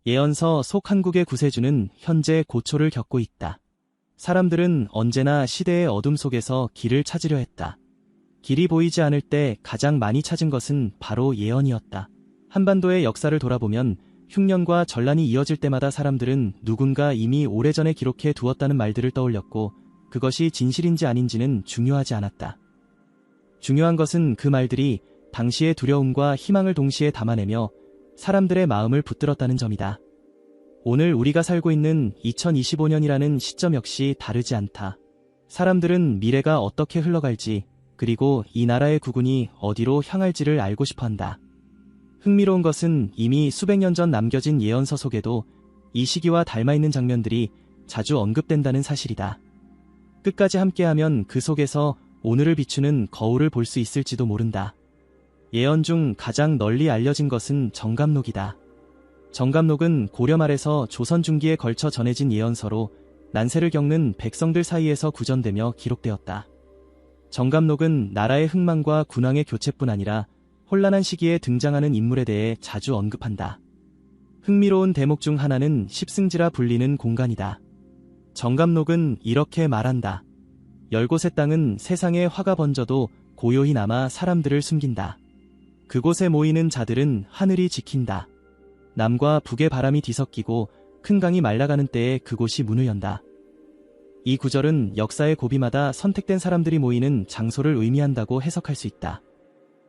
예언서 속 한국의 구세주는 현재 고초를 겪고 있다. 사람들은 언제나 시대의 어둠 속에서 길을 찾으려 했다. 길이 보이지 않을 때 가장 많이 찾은 것은 바로 예언이었다. 한반도의 역사를 돌아보면 흉년과 전란이 이어질 때마다 사람들은 누군가 이미 오래전에 기록해 두었다는 말들을 떠올렸고 그것이 진실인지 아닌지는 중요하지 않았다. 중요한 것은 그 말들이 당시의 두려움과 희망을 동시에 담아내며 사람들의 마음을 붙들었다는 점이다. 오늘 우리가 살고 있는 2025년이라는 시점 역시 다르지 않다. 사람들은 미래가 어떻게 흘러갈지 그리고 이 나라의 국운이 어디로 향할지를 알고 싶어한다. 흥미로운 것은 이미 수백 년 전 남겨진 예언서 속에도 이 시기와 닮아있는 장면들이 자주 언급된다는 사실이다. 끝까지 함께하면 그 속에서 오늘을 비추는 거울을 볼 수 있을지도 모른다. 예언 중 가장 널리 알려진 것은 정감록이다. 정감록은 고려 말에서 조선 중기에 걸쳐 전해진 예언서로 난세를 겪는 백성들 사이에서 구전되며 기록되었다. 정감록은 나라의 흥망과 군왕의 교체뿐 아니라 혼란한 시기에 등장하는 인물에 대해 자주 언급한다. 흥미로운 대목 중 하나는 십승지라 불리는 공간이다. 정감록은 이렇게 말한다. 10곳의 땅은 세상에 화가 번져도 고요히 남아 사람들을 숨긴다. 그곳에 모이는 자들은 하늘이 지킨다. 남과 북의 바람이 뒤섞이고 큰 강이 말라가는 때에 그곳이 문을 연다. 이 구절은 역사의 고비마다 선택된 사람들이 모이는 장소를 의미한다고 해석할 수 있다.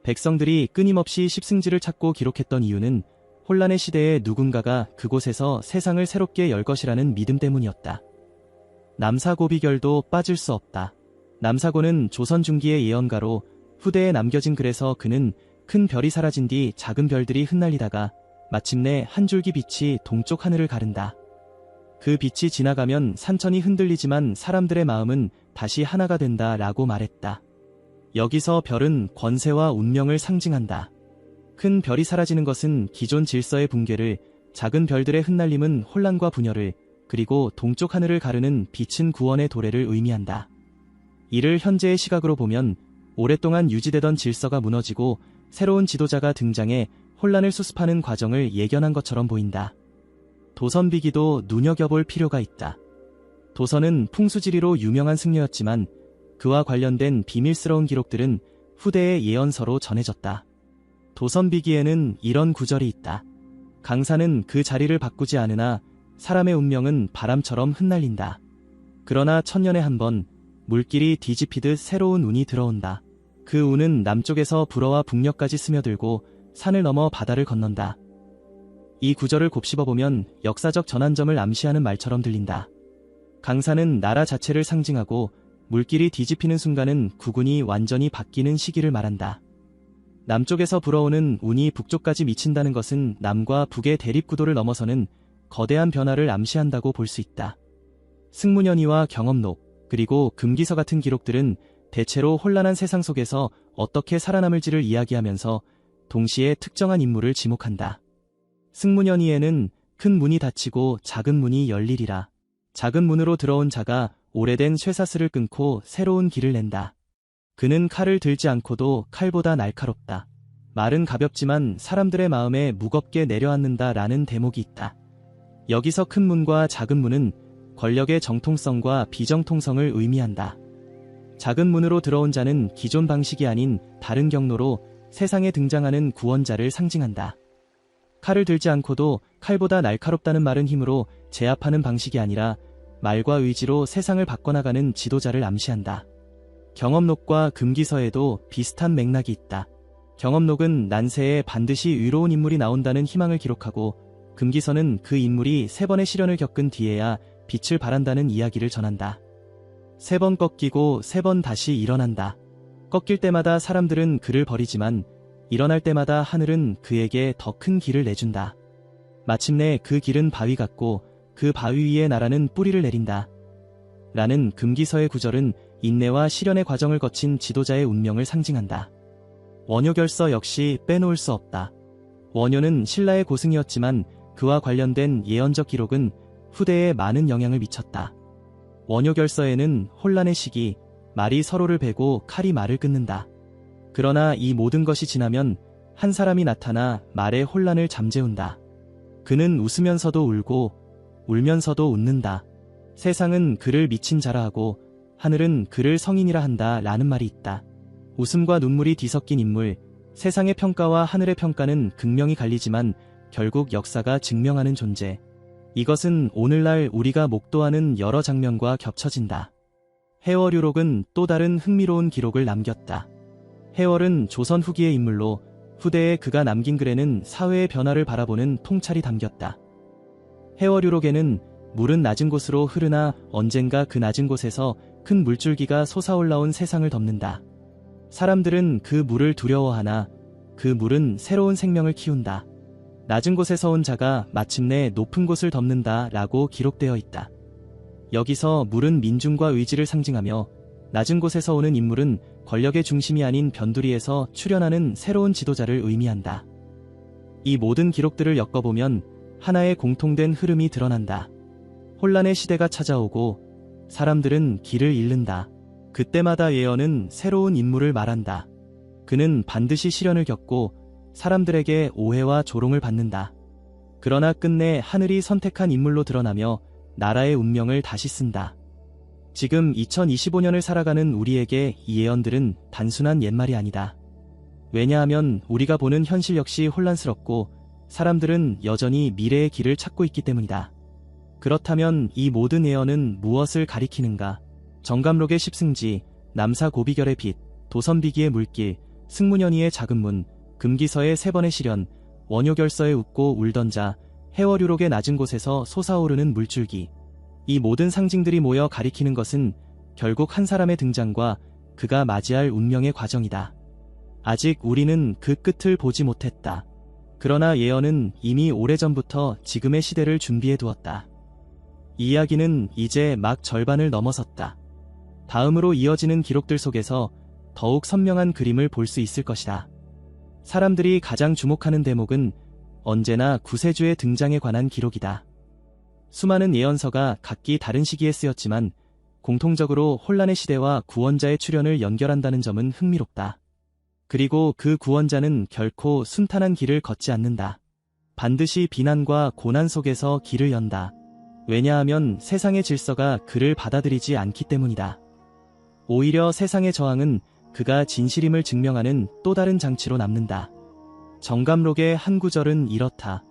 백성들이 끊임없이 십승지를 찾고 기록했던 이유는 혼란의 시대에 누군가가 그곳에서 세상을 새롭게 열 것이라는 믿음 때문이었다. 남사고비결도 빠질 수 없다. 남사고는 조선 중기의 예언가로 후대에 남겨진 글에서 그는 큰 별이 사라진 뒤 작은 별들이 흩날리다가 마침내 한 줄기 빛이 동쪽 하늘을 가른다. 그 빛이 지나가면 산천이 흔들리지만 사람들의 마음은 다시 하나가 된다 라고 말했다. 여기서 별은 권세와 운명을 상징한다. 큰 별이 사라지는 것은 기존 질서의 붕괴를, 작은 별들의 흩날림은 혼란과 분열을, 그리고 동쪽 하늘을 가르는 빛은 구원의 도래를 의미한다. 이를 현재의 시각으로 보면 오랫동안 유지되던 질서가 무너지고 새로운 지도자가 등장해 혼란을 수습하는 과정을 예견한 것처럼 보인다. 도선비기도 눈여겨볼 필요가 있다. 도선은 풍수지리로 유명한 승려였지만 그와 관련된 비밀스러운 기록들은 후대의 예언서로 전해졌다. 도선비기에는 이런 구절이 있다. 강산은 그 자리를 바꾸지 않으나 사람의 운명은 바람처럼 흩날린다. 그러나 천년에 한 번 물길이 뒤집히듯 새로운 운이 들어온다. 그 운은 남쪽에서 불어와 북녘까지 스며들고 산을 넘어 바다를 건넌다. 이 구절을 곱씹어보면 역사적 전환점을 암시하는 말처럼 들린다. 강산은 나라 자체를 상징하고 물길이 뒤집히는 순간은 국운이 완전히 바뀌는 시기를 말한다. 남쪽에서 불어오는 운이 북쪽까지 미친다는 것은 남과 북의 대립구도를 넘어서는 거대한 변화를 암시한다고 볼 수 있다. 승문연의와 경험록, 그리고 금기서 같은 기록들은 대체로 혼란한 세상 속에서 어떻게 살아남을지를 이야기하면서 동시에 특정한 인물을 지목한다. 승문연의에는 큰 문이 닫히고 작은 문이 열리리라. 작은 문으로 들어온 자가 오래된 쇠사슬을 끊고 새로운 길을 낸다. 그는 칼을 들지 않고도 칼보다 날카롭다. 말은 가볍지만 사람들의 마음에 무겁게 내려앉는다 라는 대목이 있다. 여기서 큰 문과 작은 문은 권력의 정통성과 비정통성을 의미한다. 작은 문으로 들어온 자는 기존 방식이 아닌 다른 경로로 세상에 등장하는 구원자를 상징한다. 칼을 들지 않고도 칼보다 날카롭다는 말은 힘으로 제압하는 방식이 아니라 말과 의지로 세상을 바꿔나가는 지도자를 암시한다. 경험록과 금기서에도 비슷한 맥락이 있다. 경험록은 난세에 반드시 의로운 인물이 나온다는 희망을 기록하고 금기서는 그 인물이 3번의 시련을 겪은 뒤에야 빛을 발한다는 이야기를 전한다. 3번 꺾이고 3번 다시 일어난다. 꺾일 때마다 사람들은 그를 버리지만 일어날 때마다 하늘은 그에게 더 큰 길을 내준다. 마침내 그 길은 바위 같고 그 바위 위에 나라는 뿌리를 내린다. 라는 금기서의 구절은 인내와 시련의 과정을 거친 지도자의 운명을 상징한다. 원효결서 역시 빼놓을 수 없다. 원효는 신라의 고승이었지만 그와 관련된 예언적 기록은 후대에 많은 영향을 미쳤다. 원효결서에는 혼란의 시기, 말이 서로를 베고 칼이 말을 끊는다. 그러나 이 모든 것이 지나면 한 사람이 나타나 말의 혼란을 잠재운다. 그는 웃으면서도 울고 울면서도 웃는다. 세상은 그를 미친 자라 하고 하늘은 그를 성인이라 한다 라는 말이 있다. 웃음과 눈물이 뒤섞인 인물, 세상의 평가와 하늘의 평가는 극명히 갈리지만 결국 역사가 증명하는 존재. 이것은 오늘날 우리가 목도하는 여러 장면과 겹쳐진다. 해월유록은 또 다른 흥미로운 기록을 남겼다. 해월은 조선 후기의 인물로 후대에 그가 남긴 글에는 사회의 변화를 바라보는 통찰이 담겼다. 해월유록에는 물은 낮은 곳으로 흐르나 언젠가 그 낮은 곳에서 큰 물줄기가 솟아올라온 세상을 덮는다. 사람들은 그 물을 두려워하나 그 물은 새로운 생명을 키운다. 낮은 곳에서 온 자가 마침내 높은 곳을 덮는다 라고 기록되어 있다. 여기서 물은 민중과 의지를 상징하며 낮은 곳에서 오는 인물은 권력의 중심이 아닌 변두리에서 출현하는 새로운 지도자를 의미한다. 이 모든 기록들을 엮어보면 하나의 공통된 흐름이 드러난다. 혼란의 시대가 찾아오고 사람들은 길을 잃는다. 그때마다 예언은 새로운 인물을 말한다. 그는 반드시 시련을 겪고 사람들에게 오해와 조롱을 받는다. 그러나 끝내 하늘이 선택한 인물로 드러나며 나라의 운명을 다시 쓴다. 지금 2025년을 살아가는 우리에게 이 예언들은 단순한 옛말이 아니다. 왜냐하면 우리가 보는 현실 역시 혼란스럽고 사람들은 여전히 미래의 길을 찾고 있기 때문이다. 그렇다면 이 모든 예언은 무엇을 가리키는가? 정감록의 십승지, 남사고비결의 빛, 도선비기의 물길, 승문현이의 작은 문, 금기서의 세 번의 시련, 원효결서에 웃고 울던 자, 해월유록의 낮은 곳에서 솟아오르는 물줄기. 이 모든 상징들이 모여 가리키는 것은 결국 한 사람의 등장과 그가 맞이할 운명의 과정이다. 아직 우리는 그 끝을 보지 못했다. 그러나 예언은 이미 오래전부터 지금의 시대를 준비해 두었다. 이 이야기는 이제 막 절반을 넘어섰다. 다음으로 이어지는 기록들 속에서 더욱 선명한 그림을 볼 수 있을 것이다. 사람들이 가장 주목하는 대목은 언제나 구세주의 등장에 관한 기록이다. 수많은 예언서가 각기 다른 시기에 쓰였지만 공통적으로 혼란의 시대와 구원자의 출현을 연결한다는 점은 흥미롭다. 그리고 그 구원자는 결코 순탄한 길을 걷지 않는다. 반드시 비난과 고난 속에서 길을 연다. 왜냐하면 세상의 질서가 그를 받아들이지 않기 때문이다. 오히려 세상의 저항은 그가 진실임을 증명하는 또 다른 장치로 남는다. 정감록의 한 구절은 이렇다.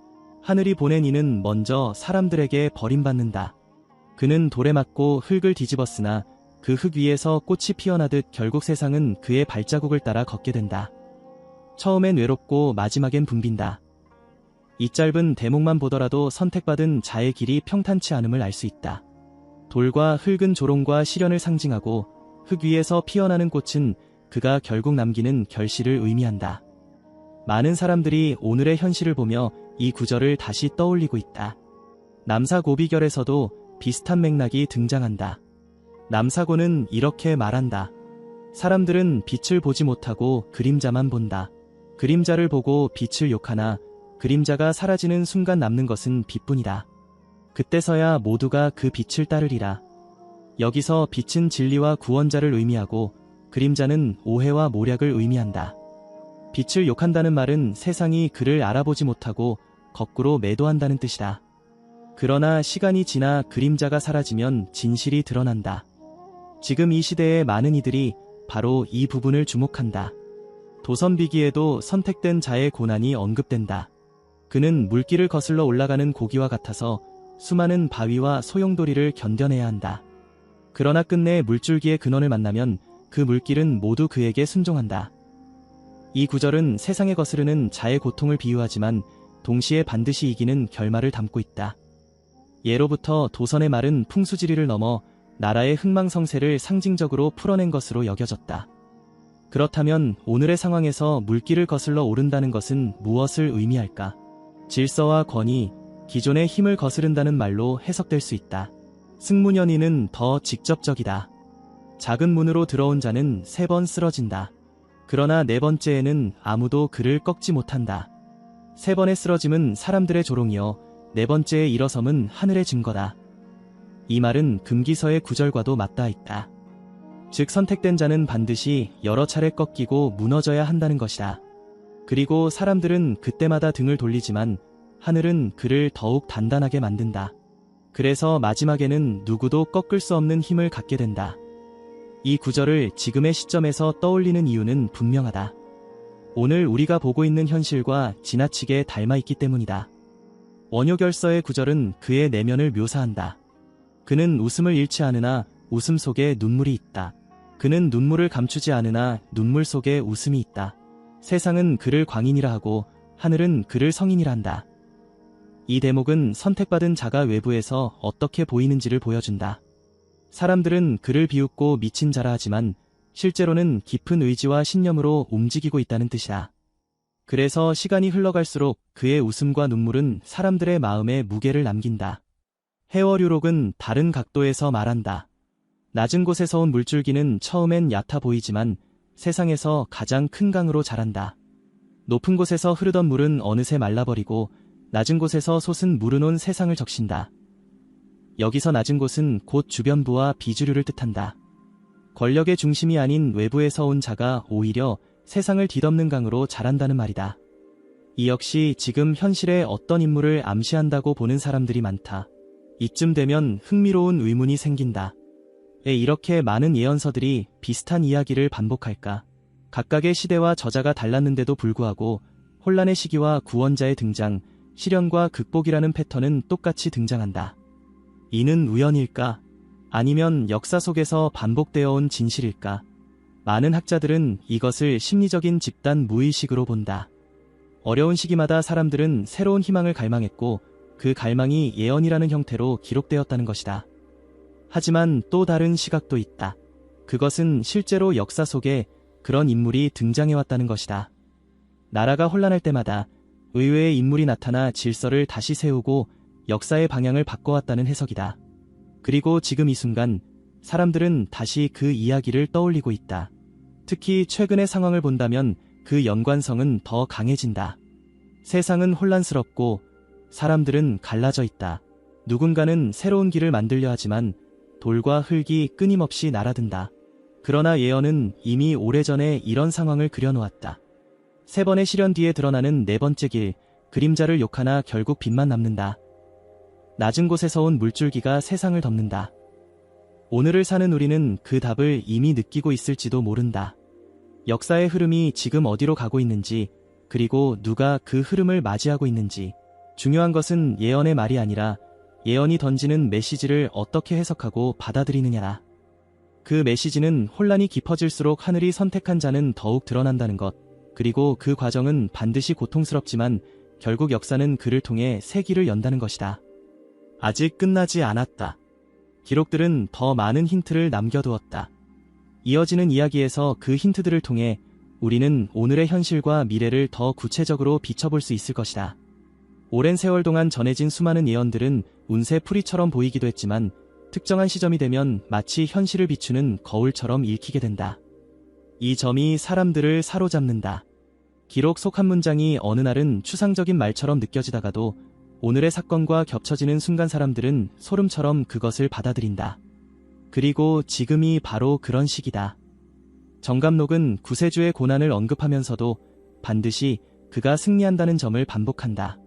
하늘이 보낸 이는 먼저 사람들에게 버림받는다. 그는 돌에 맞고 흙을 뒤집었으나 그 흙 위에서 꽃이 피어나듯 결국 세상은 그의 발자국을 따라 걷게 된다. 처음엔 외롭고 마지막엔 붐빈다. 이 짧은 대목만 보더라도 선택받은 자의 길이 평탄치 않음을 알 수 있다. 돌과 흙은 조롱과 시련을 상징하고 흙 위에서 피어나는 꽃은 그가 결국 남기는 결실을 의미한다. 많은 사람들이 오늘의 현실을 보며 이 구절을 다시 떠올리고 있다. 남사고비결에서도 비슷한 맥락이 등장한다. 남사고는 이렇게 말한다. 사람들은 빛을 보지 못하고 그림자만 본다. 그림자를 보고 빛을 욕하나 그림자가 사라지는 순간 남는 것은 빛뿐이다. 그때서야 모두가 그 빛을 따르리라. 여기서 빛은 진리와 구원자를 의미하고 그림자는 오해와 모략을 의미한다. 빛을 욕한다는 말은 세상이 그를 알아보지 못하고 거꾸로 매도한다는 뜻이다. 그러나 시간이 지나 그림자가 사라지면 진실이 드러난다. 지금 이 시대의 많은 이들이 바로 이 부분을 주목한다. 도선비기에도 선택된 자의 고난이 언급된다. 그는 물길을 거슬러 올라가는 고기와 같아서 수많은 바위와 소용돌이를 견뎌내야 한다. 그러나 끝내 물줄기의 근원을 만나면 그 물길은 모두 그에게 순종한다. 이 구절은 세상에 거스르는 자의 고통을 비유하지만 동시에 반드시 이기는 결말을 담고 있다. 예로부터 도선의 말은 풍수지리를 넘어 나라의 흥망성쇠를 상징적으로 풀어낸 것으로 여겨졌다. 그렇다면 오늘의 상황에서 물길을 거슬러 오른다는 것은 무엇을 의미할까? 질서와 권위, 기존의 힘을 거스른다는 말로 해석될 수 있다. 승문현이는 더 직접적이다. 작은 문으로 들어온 자는 3번 쓰러진다. 그러나 4번째에는 아무도 그를 꺾지 못한다. 3번의 쓰러짐은 사람들의 조롱이요 4번째의 일어섬은 하늘의 증거다. 이 말은 금기서의 구절과도 맞닿아 있다. 즉 선택된 자는 반드시 여러 차례 꺾이고 무너져야 한다는 것이다. 그리고 사람들은 그때마다 등을 돌리지만 하늘은 그를 더욱 단단하게 만든다. 그래서 마지막에는 누구도 꺾을 수 없는 힘을 갖게 된다. 이 구절을 지금의 시점에서 떠올리는 이유는 분명하다. 오늘 우리가 보고 있는 현실과 지나치게 닮아 있기 때문이다. 원효결서의 구절은 그의 내면을 묘사한다. 그는 웃음을 잃지 않으나 웃음 속에 눈물이 있다. 그는 눈물을 감추지 않으나 눈물 속에 웃음이 있다. 세상은 그를 광인이라 하고 하늘은 그를 성인이라 한다. 이 대목은 선택받은 자가 외부에서 어떻게 보이는지를 보여준다. 사람들은 그를 비웃고 미친 자라 하지만 실제로는 깊은 의지와 신념으로 움직이고 있다는 뜻이다. 그래서 시간이 흘러갈수록 그의 웃음과 눈물은 사람들의 마음에 무게를 남긴다. 헤어류록은 다른 각도에서 말한다. 낮은 곳에서 온 물줄기는 처음엔 얕아 보이지만 세상에서 가장 큰 강으로 자란다. 높은 곳에서 흐르던 물은 어느새 말라버리고 낮은 곳에서 솟은 물은 온 세상을 적신다. 여기서 낮은 곳은 곧 주변부와 비주류를 뜻한다. 권력의 중심이 아닌 외부에서 온 자가 오히려 세상을 뒤덮는 강으로 자란다는 말이다. 이 역시 지금 현실의 어떤 인물을 암시한다고 보는 사람들이 많다. 이쯤 되면 흥미로운 의문이 생긴다. 왜 이렇게 많은 예언서들이 비슷한 이야기를 반복할까? 각각의 시대와 저자가 달랐는데도 불구하고 혼란의 시기와 구원자의 등장, 실현과 극복이라는 패턴은 똑같이 등장한다. 이는 우연일까? 아니면 역사 속에서 반복되어 온 진실일까? 많은 학자들은 이것을 심리적인 집단 무의식으로 본다. 어려운 시기마다 사람들은 새로운 희망을 갈망했고 그 갈망이 예언이라는 형태로 기록되었다는 것이다. 하지만 또 다른 시각도 있다. 그것은 실제로 역사 속에 그런 인물이 등장해왔다는 것이다. 나라가 혼란할 때마다 의외의 인물이 나타나 질서를 다시 세우고 역사의 방향을 바꿔왔다는 해석이다. 그리고 지금 이 순간 사람들은 다시 그 이야기를 떠올리고 있다. 특히 최근의 상황을 본다면 그 연관성은 더 강해진다. 세상은 혼란스럽고 사람들은 갈라져 있다. 누군가는 새로운 길을 만들려 하지만 돌과 흙이 끊임없이 날아든다. 그러나 예언은 이미 오래전에 이런 상황을 그려놓았다. 세 번의 시련 뒤에 드러나는 네 번째 길, 그림자를 욕하나 결국 빛만 남는다. 낮은 곳에서 온 물줄기가 세상을 덮는다. 오늘을 사는 우리는 그 답을 이미 느끼고 있을지도 모른다. 역사의 흐름이 지금 어디로 가고 있는지, 그리고 누가 그 흐름을 맞이하고 있는지. 중요한 것은 예언의 말이 아니라 예언이 던지는 메시지를 어떻게 해석하고 받아들이느냐다. 그 메시지는 혼란이 깊어질수록 하늘이 선택한 자는 더욱 드러난다는 것, 그리고 그 과정은 반드시 고통스럽지만 결국 역사는 그를 통해 새 길을 연다는 것이다. 아직 끝나지 않았다. 기록들은 더 많은 힌트를 남겨두었다. 이어지는 이야기에서 그 힌트들을 통해 우리는 오늘의 현실과 미래를 더 구체적으로 비춰볼 수 있을 것이다. 오랜 세월 동안 전해진 수많은 예언들은 운세 풀이처럼 보이기도 했지만 특정한 시점이 되면 마치 현실을 비추는 거울처럼 읽히게 된다. 이 점이 사람들을 사로잡는다. 기록 속 한 문장이 어느 날은 추상적인 말처럼 느껴지다가도 오늘의 사건과 겹쳐지는 순간 사람들은 소름처럼 그것을 받아들인다. 그리고 지금이 바로 그런 시기다. 정감록은 구세주의 고난을 언급하면서도 반드시 그가 승리한다는 점을 반복한다.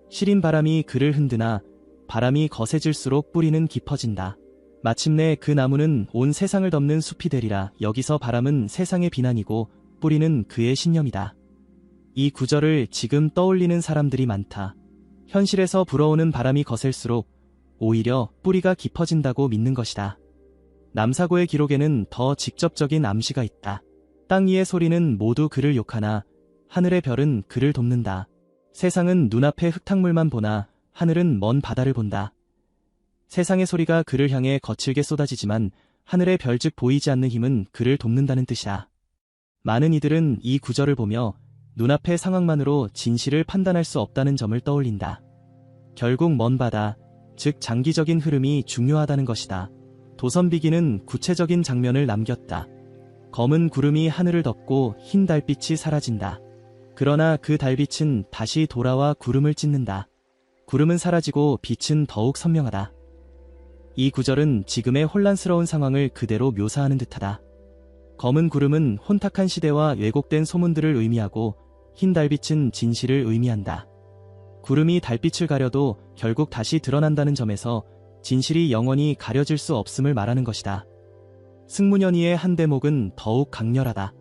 시린 바람이 그를 흔드나 바람이 거세질수록 뿌리는 깊어진다. 마침내 그 나무는 온 세상을 덮는 숲이 되리라. 여기서 바람은 세상의 비난이고 뿌리는 그의 신념이다. 이 구절을 지금 떠올리는 사람들이 많다. 현실에서 불어오는 바람이 거셀수록 오히려 뿌리가 깊어진다고 믿는 것이다. 남사고의 기록에는 더 직접적인 암시가 있다. 땅 위의 소리는 모두 그를 욕하나 하늘의 별은 그를 돕는다. 세상은 눈앞의 흙탕물만 보나 하늘은 먼 바다를 본다. 세상의 소리가 그를 향해 거칠게 쏟아지지만 하늘의 별 즉 보이지 않는 힘은 그를 돕는다는 뜻이다. 많은 이들은 이 구절을 보며 눈앞의 상황만으로 진실을 판단할 수 없다는 점을 떠올린다. 결국 먼 바다, 즉 장기적인 흐름이 중요하다는 것이다. 도선비기는 구체적인 장면을 남겼다. 검은 구름이 하늘을 덮고 흰 달빛이 사라진다. 그러나 그 달빛은 다시 돌아와 구름을 찢는다. 구름은 사라지고 빛은 더욱 선명하다. 이 구절은 지금의 혼란스러운 상황을 그대로 묘사하는 듯하다. 검은 구름은 혼탁한 시대와 왜곡된 소문들을 의미하고 흰 달빛은 진실을 의미한다. 구름이 달빛을 가려도 결국 다시 드러난다는 점에서 진실이 영원히 가려질 수 없음을 말하는 것이다. 승문연이의 한 대목은 더욱 강렬하다.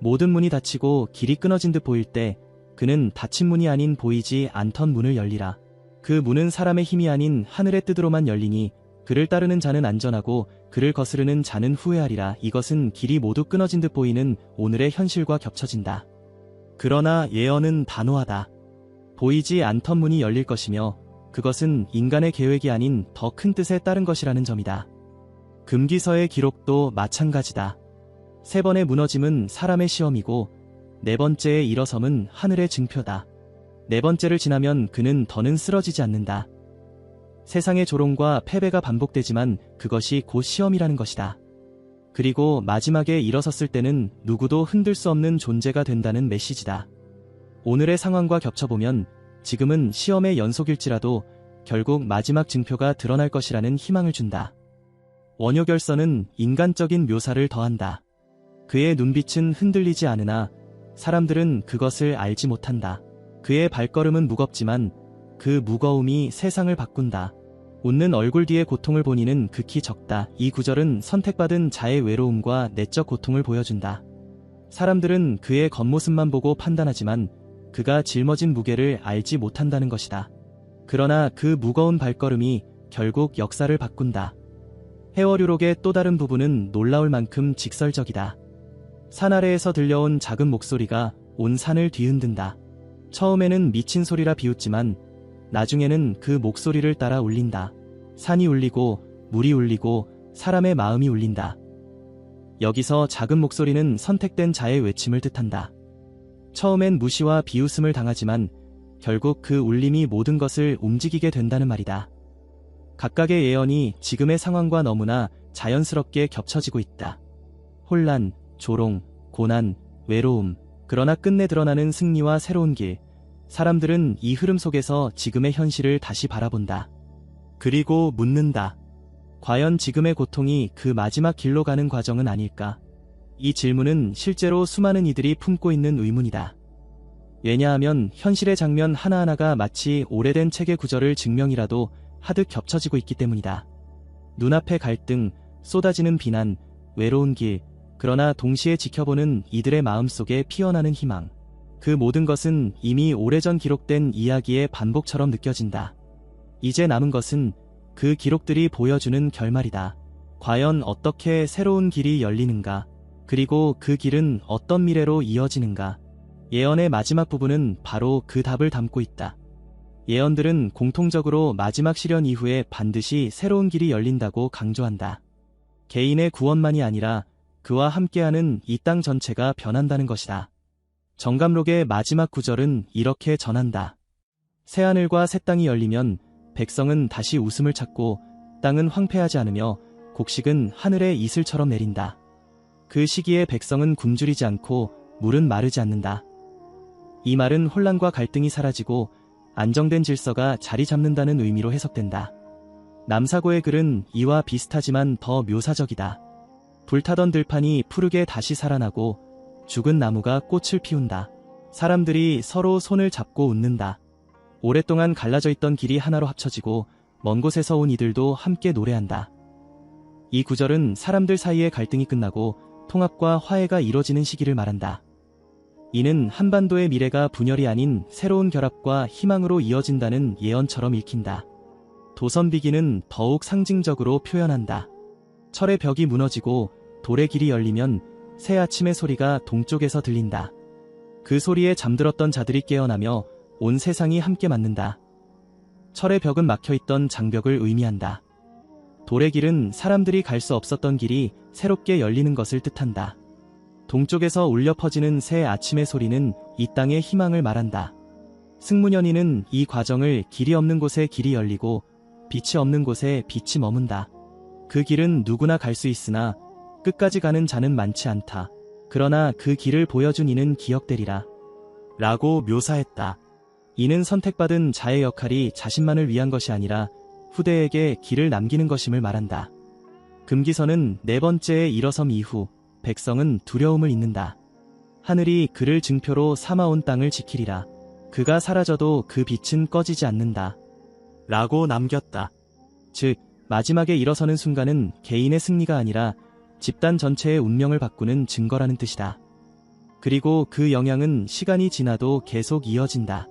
모든 문이 닫히고 길이 끊어진 듯 보일 때 그는 닫힌 문이 아닌 보이지 않던 문을 열리라. 그 문은 사람의 힘이 아닌 하늘의 뜻으로만 열리니 그를 따르는 자는 안전하고 그를 거스르는 자는 후회하리라. 이것은 길이 모두 끊어진 듯 보이는 오늘의 현실과 겹쳐진다. 그러나 예언은 단호하다. 보이지 않던 문이 열릴 것이며 그것은 인간의 계획이 아닌 더 큰 뜻에 따른 것이라는 점이다. 금기서의 기록도 마찬가지다. 세 번의 무너짐은 사람의 시험이고 네 번째의 일어섬은 하늘의 증표다. 네 번째를 지나면 그는 더는 쓰러지지 않는다. 세상의 조롱과 패배가 반복되지만 그것이 곧 시험이라는 것이다. 그리고 마지막에 일어섰을 때는 누구도 흔들 수 없는 존재가 된다는 메시지다. 오늘의 상황과 겹쳐보면 지금은 시험의 연속일지라도 결국 마지막 증표가 드러날 것이라는 희망을 준다. 원효결서는 인간적인 묘사를 더한다. 그의 눈빛은 흔들리지 않으나 사람들은 그것을 알지 못한다. 그의 발걸음은 무겁지만 그 무거움이 세상을 바꾼다. 웃는 얼굴 뒤의 고통을 보니는 극히 적다. 이 구절은 선택받은 자의 외로움과 내적 고통을 보여준다. 사람들은 그의 겉모습만 보고 판단하지만 그가 짊어진 무게를 알지 못한다는 것이다. 그러나 그 무거운 발걸음이 결국 역사를 바꾼다. 해월유록의 또 다른 부분은 놀라울 만큼 직설적이다. 산 아래에서 들려온 작은 목소리가 온 산을 뒤흔든다. 처음에는 미친 소리라 비웃지만 나중에는 그 목소리를 따라 울린다. 산이 울리고 물이 울리고 사람의 마음이 울린다. 여기서 작은 목소리는 선택된 자의 외침을 뜻한다. 처음엔 무시와 비웃음을 당하지만 결국 그 울림이 모든 것을 움직이게 된다는 말이다. 각각의 예언이 지금의 상황과 너무나 자연스럽게 겹쳐지고 있다. 혼란, 조롱, 고난, 외로움, 그러나 끝내 드러나는 승리와 새로운 길. 사람들은 이 흐름 속에서 지금의 현실을 다시 바라본다. 그리고 묻는다. 과연 지금의 고통이 그 마지막 길로 가는 과정은 아닐까? 이 질문은 실제로 수많은 이들이 품고 있는 의문이다. 왜냐하면 현실의 장면 하나하나가 마치 오래된 책의 구절을 증명이라도 하듯 겹쳐지고 있기 때문이다. 눈앞의 갈등, 쏟아지는 비난, 외로운 길, 그러나 동시에 지켜보는 이들의 마음속에 피어나는 희망. 그 모든 것은 이미 오래전 기록된 이야기의 반복처럼 느껴진다. 이제 남은 것은 그 기록들이 보여주는 결말이다. 과연 어떻게 새로운 길이 열리는가? 그리고 그 길은 어떤 미래로 이어지는가? 예언의 마지막 부분은 바로 그 답을 담고 있다. 예언들은 공통적으로 마지막 시련 이후에 반드시 새로운 길이 열린다고 강조한다. 개인의 구원만이 아니라 그와 함께하는 이 땅 전체가 변한다는 것이다. 정감록의 마지막 구절은 이렇게 전한다. 새하늘과 새 땅이 열리면 백성은 다시 웃음을 찾고 땅은 황폐하지 않으며 곡식은 하늘의 이슬처럼 내린다. 그 시기에 백성은 굶주리지 않고 물은 마르지 않는다. 이 말은 혼란과 갈등이 사라지고 안정된 질서가 자리 잡는다는 의미로 해석된다. 남사고의 글은 이와 비슷하지만 더 묘사적이다. 불타던 들판이 푸르게 다시 살아나고 죽은 나무가 꽃을 피운다. 사람들이 서로 손을 잡고 웃는다. 오랫동안 갈라져 있던 길이 하나로 합쳐지고 먼 곳에서 온 이들도 함께 노래한다. 이 구절은 사람들 사이의 갈등이 끝나고 통합과 화해가 이뤄지는 시기를 말한다. 이는 한반도의 미래가 분열이 아닌 새로운 결합과 희망으로 이어진다는 예언처럼 읽힌다. 도선비기는 더욱 상징적으로 표현한다. 철의 벽이 무너지고 돌의 길이 열리면 새 아침의 소리가 동쪽에서 들린다. 그 소리에 잠들었던 자들이 깨어나며 온 세상이 함께 맞는다. 철의 벽은 막혀있던 장벽을 의미한다. 돌의 길은 사람들이 갈 수 없었던 길이 새롭게 열리는 것을 뜻한다. 동쪽에서 울려 퍼지는 새 아침의 소리는 이 땅의 희망을 말한다. 승문연이는 이 과정을 길이 없는 곳에 길이 열리고 빛이 없는 곳에 빛이 머문다. 그 길은 누구나 갈 수 있으나 끝까지 가는 자는 많지 않다. 그러나 그 길을 보여준 이는 기억되리라. 라고 묘사했다. 이는 선택받은 자의 역할이 자신만을 위한 것이 아니라 후대에게 길을 남기는 것임을 말한다. 금기서는 네 번째의 일어섬 이후 백성은 두려움을 잊는다. 하늘이 그를 증표로 삼아온 땅을 지키리라. 그가 사라져도 그 빛은 꺼지지 않는다. 라고 남겼다. 즉, 마지막에 일어서는 순간은 개인의 승리가 아니라 집단 전체의 운명을 바꾸는 증거라는 뜻이다. 그리고 그 영향은 시간이 지나도 계속 이어진다.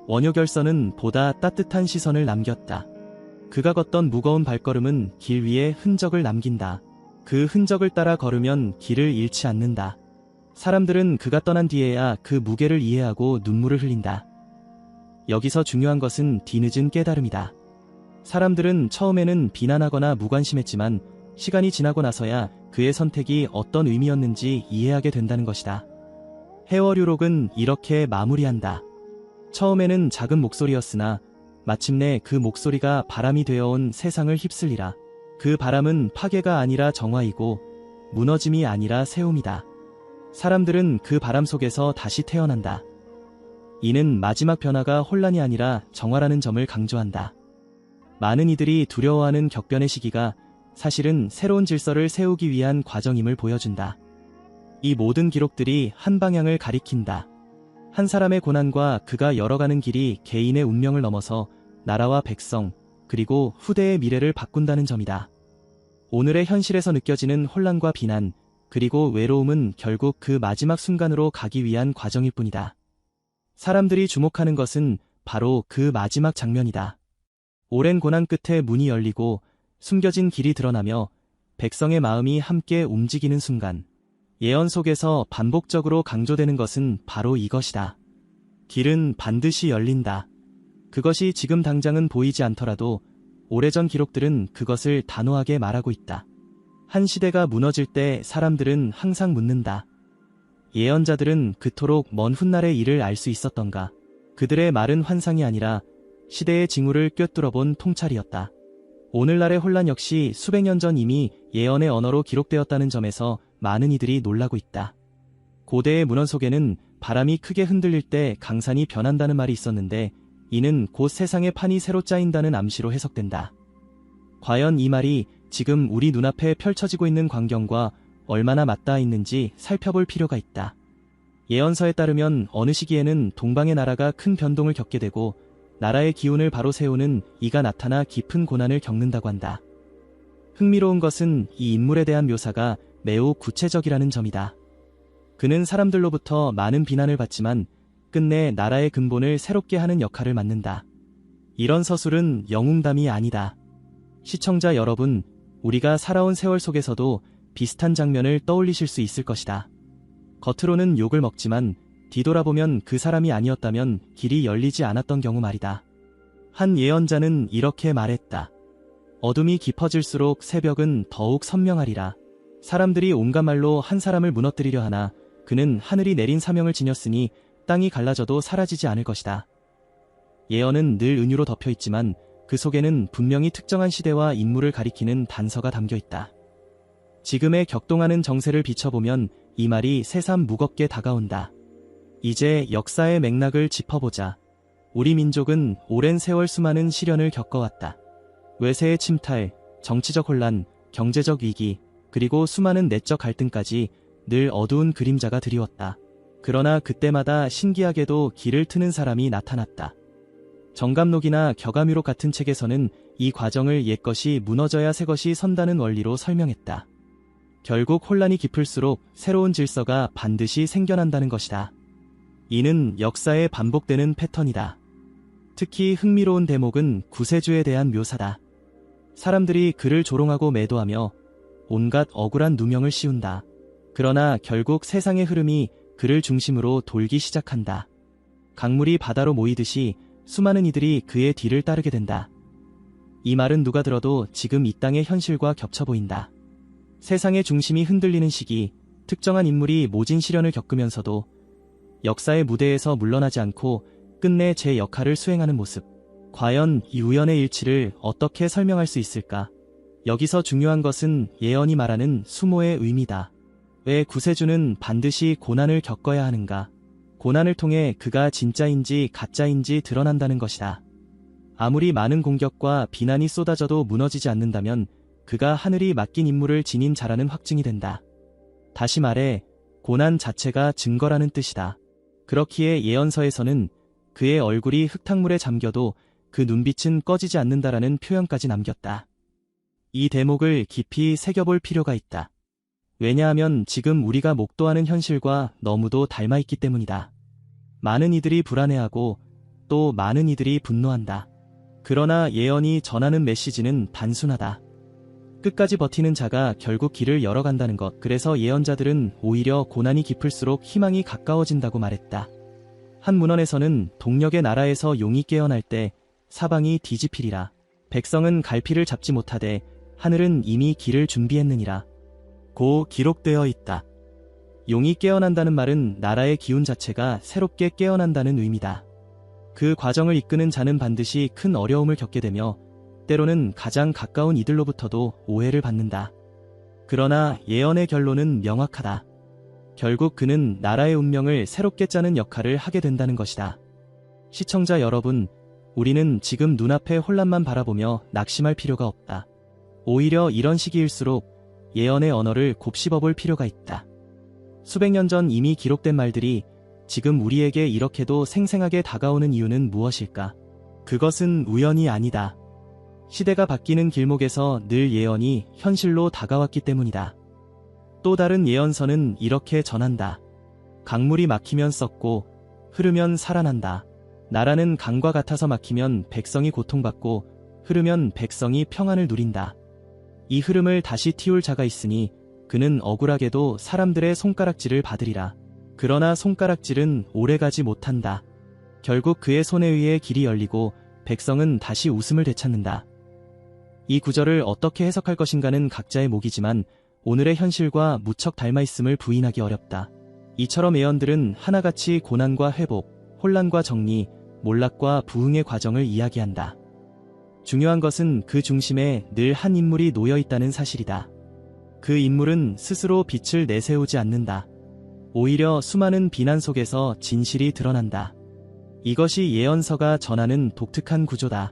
원효결선은 보다 따뜻한 시선을 남겼다. 그가 걷던 무거운 발걸음은 길 위에 흔적을 남긴다. 그 흔적을 따라 걸으면 길을 잃지 않는다. 사람들은 그가 떠난 뒤에야 그 무게를 이해하고 눈물을 흘린다. 여기서 중요한 것은 뒤늦은 깨달음이다. 사람들은 처음에는 비난하거나 무관심했지만 시간이 지나고 나서야 그의 선택이 어떤 의미였는지 이해하게 된다는 것이다. 해월유록은 이렇게 마무리한다. 처음에는 작은 목소리였으나 마침내 그 목소리가 바람이 되어온 세상을 휩쓸리라. 그 바람은 파괴가 아니라 정화이고 무너짐이 아니라 세움이다. 사람들은 그 바람 속에서 다시 태어난다. 이는 마지막 변화가 혼란이 아니라 정화라는 점을 강조한다. 많은 이들이 두려워하는 격변의 시기가 사실은 새로운 질서를 세우기 위한 과정임을 보여준다. 이 모든 기록들이 한 방향을 가리킨다. 한 사람의 고난과 그가 열어가는 길이 개인의 운명을 넘어서 나라와 백성, 그리고 후대의 미래를 바꾼다는 점이다. 오늘의 현실에서 느껴지는 혼란과 비난, 그리고 외로움은 결국 그 마지막 순간으로 가기 위한 과정일 뿐이다. 사람들이 주목하는 것은 바로 그 마지막 장면이다. 오랜 고난 끝에 문이 열리고 숨겨진 길이 드러나며 백성의 마음이 함께 움직이는 순간, 예언 속에서 반복적으로 강조되는 것은 바로 이것이다. 길은 반드시 열린다. 그것이 지금 당장은 보이지 않더라도 오래전 기록들은 그것을 단호하게 말하고 있다. 한 시대가 무너질 때 사람들은 항상 묻는다. 예언자들은 그토록 먼 훗날의 일을 알 수 있었던가? 그들의 말은 환상이 아니라 시대의 징후를 꿰뚫어본 통찰이었다. 오늘날의 혼란 역시 수백 년 전 이미 예언의 언어로 기록되었다는 점에서 많은 이들이 놀라고 있다. 고대의 문헌 속에는 바람이 크게 흔들릴 때 강산이 변한다는 말이 있었는데 이는 곧 세상의 판이 새로 짜인다는 암시로 해석된다. 과연 이 말이 지금 우리 눈앞에 펼쳐지고 있는 광경과 얼마나 맞닿아 있는지 살펴볼 필요가 있다. 예언서에 따르면 어느 시기에는 동방의 나라가 큰 변동을 겪게 되고 나라의 기운을 바로 세우는 이가 나타나 깊은 고난을 겪는다고 한다. 흥미로운 것은 이 인물에 대한 묘사가 매우 구체적이라는 점이다. 그는 사람들로부터 많은 비난을 받지만 끝내 나라의 근본을 새롭게 하는 역할을 맡는다. 이런 서술은 영웅담이 아니다. 시청자 여러분, 우리가 살아온 세월 속에서도 비슷한 장면을 떠올리실 수 있을 것이다. 겉으로는 욕을 먹지만 뒤돌아보면 그 사람이 아니었다면 길이 열리지 않았던 경우 말이다. 한 예언자는 이렇게 말했다. 어둠이 깊어질수록 새벽은 더욱 선명하리라. 사람들이 온갖 말로 한 사람을 무너뜨리려 하나 그는 하늘이 내린 사명을 지녔으니 땅이 갈라져도 사라지지 않을 것이다. 예언은 늘 은유로 덮여있지만 그 속에는 분명히 특정한 시대와 인물을 가리키는 단서가 담겨있다. 지금의 격동하는 정세를 비춰보면 이 말이 새삼 무겁게 다가온다. 이제 역사의 맥락을 짚어보자. 우리 민족은 오랜 세월 수많은 시련을 겪어왔다. 외세의 침탈, 정치적 혼란, 경제적 위기, 그리고 수많은 내적 갈등까지 늘 어두운 그림자가 드리웠다. 그러나 그때마다 신기하게도 길을 트는 사람이 나타났다. 정감록이나 격암유록 같은 책에서는 이 과정을 옛것이 무너져야 새것이 선다는 원리로 설명했다. 결국 혼란이 깊을수록 새로운 질서가 반드시 생겨난다는 것이다. 이는 역사에 반복되는 패턴이다. 특히 흥미로운 대목은 구세주에 대한 묘사다. 사람들이 그를 조롱하고 매도하며 온갖 억울한 누명을 씌운다. 그러나 결국 세상의 흐름이 그를 중심으로 돌기 시작한다. 강물이 바다로 모이듯이 수많은 이들이 그의 뒤를 따르게 된다. 이 말은 누가 들어도 지금 이 땅의 현실과 겹쳐 보인다. 세상의 중심이 흔들리는 시기, 특정한 인물이 모진 시련을 겪으면서도 역사의 무대에서 물러나지 않고 끝내 제 역할을 수행하는 모습. 과연 이 우연의 일치를 어떻게 설명할 수 있을까? 여기서 중요한 것은 예언이 말하는 수모의 의미다. 왜 구세주는 반드시 고난을 겪어야 하는가? 고난을 통해 그가 진짜인지 가짜인지 드러난다는 것이다. 아무리 많은 공격과 비난이 쏟아져도 무너지지 않는다면 그가 하늘이 맡긴 임무를 지닌 자라는 확증이 된다. 다시 말해 고난 자체가 증거라는 뜻이다. 그렇기에 예언서에서는 그의 얼굴이 흙탕물에 잠겨도 그 눈빛은 꺼지지 않는다라는 표현까지 남겼다. 이 대목을 깊이 새겨볼 필요가 있다. 왜냐하면 지금 우리가 목도하는 현실과 너무도 닮아있기 때문이다. 많은 이들이 불안해하고 또 많은 이들이 분노한다. 그러나 예언이 전하는 메시지는 단순하다. 끝까지 버티는 자가 결국 길을 열어간다는 것. 그래서 예언자들은 오히려 고난이 깊을수록 희망이 가까워진다고 말했다. 한 문헌에서는 동력의 나라에서 용이 깨어날 때 사방이 뒤집히리라. 백성은 갈피를 잡지 못하되 하늘은 이미 길을 준비했느니라. 고 기록되어 있다. 용이 깨어난다는 말은 나라의 기운 자체가 새롭게 깨어난다는 의미다. 그 과정을 이끄는 자는 반드시 큰 어려움을 겪게 되며 때로는 가장 가까운 이들로부터도 오해를 받는다. 그러나 예언의 결론은 명확하다. 결국 그는 나라의 운명을 새롭게 짜는 역할을 하게 된다는 것이다. 시청자 여러분, 우리는 지금 눈앞의 혼란만 바라보며 낙심할 필요가 없다. 오히려 이런 시기일수록 예언의 언어를 곱씹어볼 필요가 있다. 수백 년 전 이미 기록된 말들이 지금 우리에게 이렇게도 생생하게 다가오는 이유는 무엇일까? 그것은 우연이 아니다. 시대가 바뀌는 길목에서 늘 예언이 현실로 다가왔기 때문이다. 또 다른 예언서는 이렇게 전한다. 강물이 막히면 썩고 흐르면 살아난다. 나라는 강과 같아서 막히면 백성이 고통받고 흐르면 백성이 평안을 누린다. 이 흐름을 다시 틔울 자가 있으니 그는 억울하게도 사람들의 손가락질을 받으리라. 그러나 손가락질은 오래가지 못한다. 결국 그의 손에 의해 길이 열리고 백성은 다시 웃음을 되찾는다. 이 구절을 어떻게 해석할 것인가는 각자의 몫이지만 오늘의 현실과 무척 닮아있음을 부인하기 어렵다. 이처럼 예언들은 하나같이 고난과 회복, 혼란과 정리, 몰락과 부흥의 과정을 이야기한다. 중요한 것은 그 중심에 늘 한 인물이 놓여 있다는 사실이다. 그 인물은 스스로 빛을 내세우지 않는다. 오히려 수많은 비난 속에서 진실이 드러난다. 이것이 예언서가 전하는 독특한 구조다.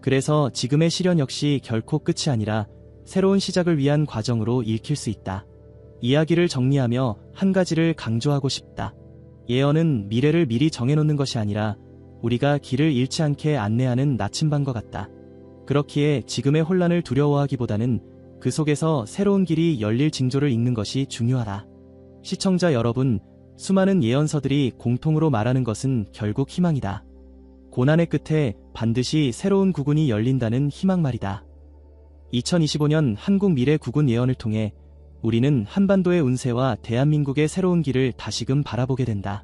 그래서 지금의 시련 역시 결코 끝이 아니라 새로운 시작을 위한 과정으로 읽힐 수 있다. 이야기를 정리하며 한 가지를 강조하고 싶다. 예언은 미래를 미리 정해놓는 것이 아니라 우리가 길을 잃지 않게 안내하는 나침반과 같다. 그렇기에 지금의 혼란을 두려워하기보다는 그 속에서 새로운 길이 열릴 징조를 읽는 것이 중요하다. 시청자 여러분, 수많은 예언서들이 공통으로 말하는 것은 결국 희망이다. 고난의 끝에 반드시 새로운 구군이 열린다는 희망 말이다. 2025년 한국 미래 구군 예언을 통해 우리는 한반도의 운세와 대한민국의 새로운 길을 다시금 바라보게 된다.